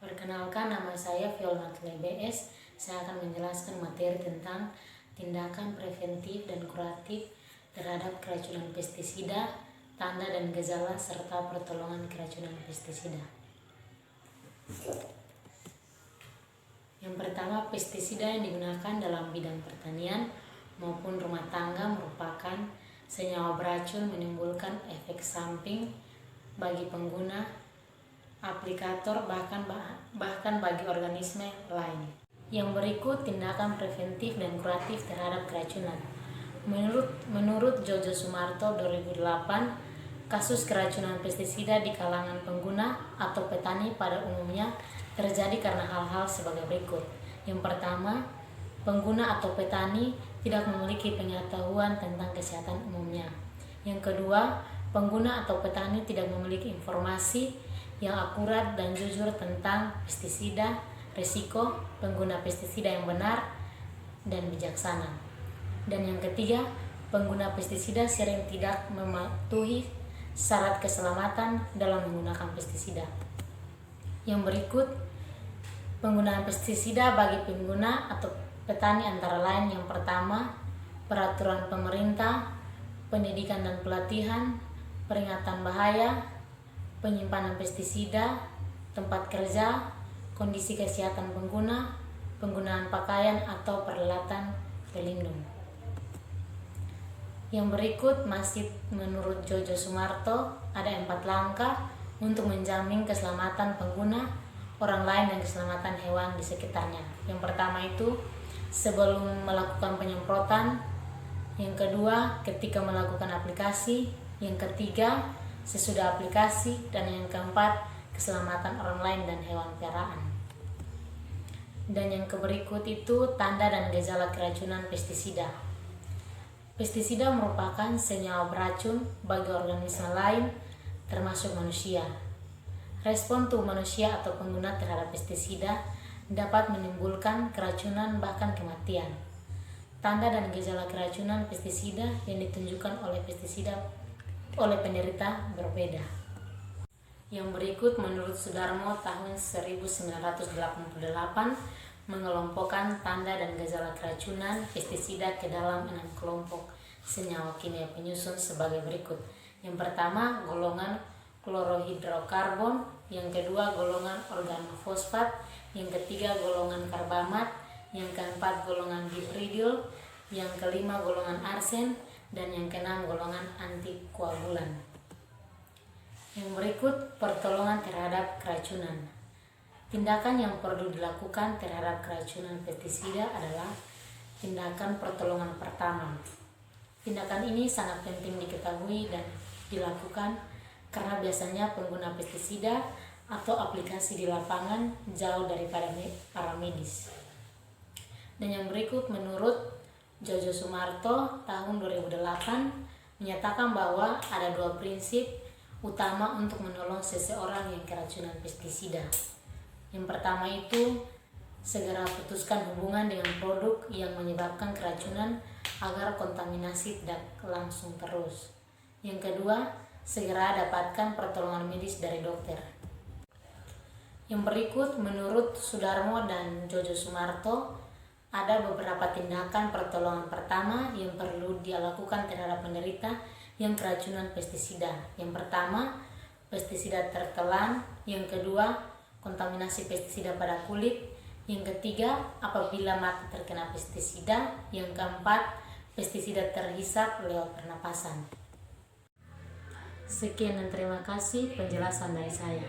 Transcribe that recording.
Perkenalkan, nama saya Violnatule BS. Saya akan menjelaskan materi tentang tindakan preventif dan kuratif terhadap keracunan pestisida, tanda dan gejala, serta pertolongan keracunan pestisida. Yang pertama, pestisida yang digunakan dalam bidang pertanian maupun rumah tangga merupakan senyawa beracun menimbulkan efek samping bagi pengguna, aplikator, bahkan bagi organisme lain. Yang berikut tindakan preventif dan kuratif terhadap keracunan. Menurut Jojo Sumarto 2008, kasus keracunan pestisida di kalangan pengguna atau petani pada umumnya terjadi karena hal-hal sebagai berikut. Yang pertama, pengguna atau petani tidak memiliki pengetahuan tentang kesehatan umumnya. Yang kedua, pengguna atau petani tidak memiliki informasi yang akurat dan jujur tentang pestisida, risiko, pengguna pestisida yang benar dan bijaksana. Dan yang ketiga, pengguna pestisida sering tidak mematuhi syarat keselamatan dalam menggunakan pestisida. Yang berikut, penggunaan pestisida bagi pengguna atau petani antara lain: yang pertama, peraturan pemerintah, pendidikan dan pelatihan, peringatan bahaya, penyimpanan pestisida, tempat kerja, kondisi kesehatan pengguna, penggunaan pakaian atau peralatan pelindung. Yang berikut masih menurut Jojo Sumarto, ada 4 langkah untuk menjamin keselamatan pengguna, orang lain, dan keselamatan hewan di sekitarnya. Yang pertama itu sebelum melakukan penyemprotan, yang kedua ketika melakukan aplikasi, yang ketiga sesudah aplikasi, dan yang keempat keselamatan orang lain dan hewan peliharaan. Dan yang berikut itu tanda dan gejala keracunan pestisida. Pestisida merupakan senyawa beracun bagi organisme lain termasuk manusia. Respon tubuh manusia atau pengguna terhadap pestisida dapat menimbulkan keracunan bahkan kematian. Tanda dan gejala keracunan pestisida yang ditunjukkan oleh pestisida oleh penderita berbeda. Yang berikut menurut Sudarmo tahun 1988 mengelompokkan tanda dan gejala keracunan pestisida ke dalam 6 kelompok senyawa kimia penyusun sebagai berikut. Yang pertama, golongan klorohidrokarbon, yang kedua golongan organofosfat, yang ketiga golongan karbamat, yang keempat golongan hidridil, yang kelima golongan arsen, dan yang keenam golongan antikoagulan. Yang berikut pertolongan terhadap keracunan. Tindakan yang perlu dilakukan terhadap keracunan pestisida adalah tindakan pertolongan pertama. Tindakan ini sangat penting diketahui dan dilakukan karena biasanya pengguna pestisida atau aplikasi di lapangan jauh daripada para medis. Dan yang berikut menurut Jojo Sumarto tahun 2008 menyatakan bahwa ada 2 prinsip utama untuk menolong seseorang yang keracunan pestisida. Yang pertama itu segera putuskan hubungan dengan produk yang menyebabkan keracunan agar kontaminasi tidak langsung terus. Yang kedua, segera dapatkan pertolongan medis dari dokter. Yang berikut menurut Sudarmo dan Jojo Sumarto ada beberapa tindakan pertolongan pertama yang perlu dilakukan terhadap penderita yang keracunan pestisida. Yang pertama, pestisida tertelan. Yang kedua, kontaminasi pestisida pada kulit. Yang ketiga, apabila mata terkena pestisida. Yang keempat, pestisida terhisap lewat pernapasan. Sekian dan terima kasih penjelasan dari saya.